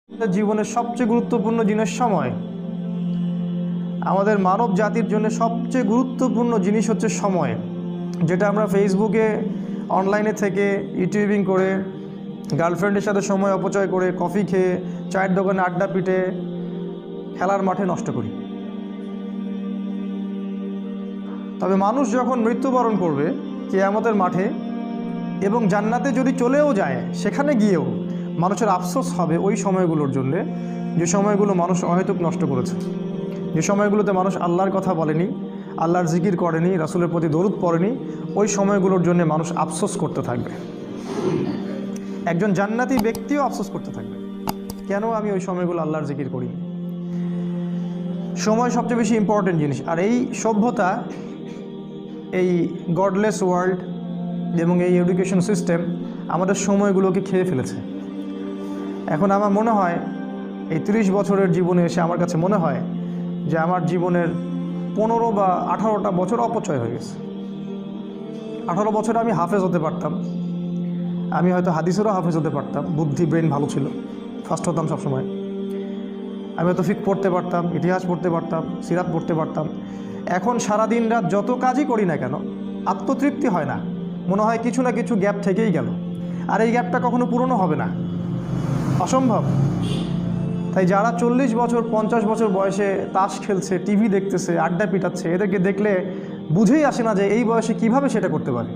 জীবনের সবচেয়ে গুরুত্বপূর্ণ জিনিস সময়। আমাদের মানব জাতির জন্য সবচেয়ে গুরুত্বপূর্ণ জিনিস হচ্ছে সময়, যেটা আমরা ফেসবুকে অনলাইনে থেকে ইউটিউবিং করে, গার্লফ্রেন্ডের সাথে সময় অপচয় করে, কফি খেয়ে, চায়ের দোকানে আড্ডা পিটে, খেলার মাঠে নষ্ট করি। তবে মানুষ যখন মৃত্যুবরণ করবে কিয়ামতের মাঠে এবং জান্নাতে যদি চলেও যায়, সেখানে গিয়েও মানুষের আফসোস হবে ওই সময়গুলোর জন্যে, যে সময়গুলো মানুষ অহেতুক নষ্ট করেছে, যে সময়গুলোতে মানুষ আল্লাহর কথা বলেনি, আল্লাহর জিকির করেনি, রাসূলের প্রতি দরুদ পড়েনি। ওই সময়গুলোর জন্য মানুষ আফসোস করতে থাকবে। একজন জান্নাতি ব্যক্তিও আফসোস করতে থাকবে, কেন আমি ওই সময়গুলো আল্লাহর জিকির করিনি। সময় সবচেয়ে বেশি ইম্পর্টেন্ট জিনিস। আর এই সভ্যতা, এই গডলেস ওয়ার্ল্ড এবং এই এডুকেশন সিস্টেম আমাদের সময়গুলোকে খেয়ে ফেলেছে। এখন আমার মনে হয় এই 30 বছরের জীবনে এসে আমার কাছে মনে হয় যে আমার জীবনের 15 বা 18টা বছর অপচয় হয়ে গেছে। 18 বছরে আমি হাফেজ হতে পারতাম, আমি হয়তো হাদিসেরও হাফেজ হতে পারতাম, বুদ্ধি ব্রেন ভালো ছিল, ফার্স্ট হতাম সবসময়। আমি হয়তো ফিকহ পড়তে পারতাম, ইতিহাস পড়তে পারতাম, সিরাত পড়তে পারতাম। এখন সারাদিন রাত যত কাজই করি না কেন, আত্মতৃপ্তি হয় না, মনে হয় কিছু না কিছু গ্যাপ থেকেই গেল, আর এই গ্যাপটা কখনো পূরণও হবে না, অসম্ভব। তাই যারা 40 বছর 50 বছর বয়সে তাস খেলছে, টিভি দেখতেছে, আড্ডা পিটাচ্ছে, এদেরকে দেখলে বুঝেই আসে না যে এই বয়সে কিভাবে সেটা করতে পারে।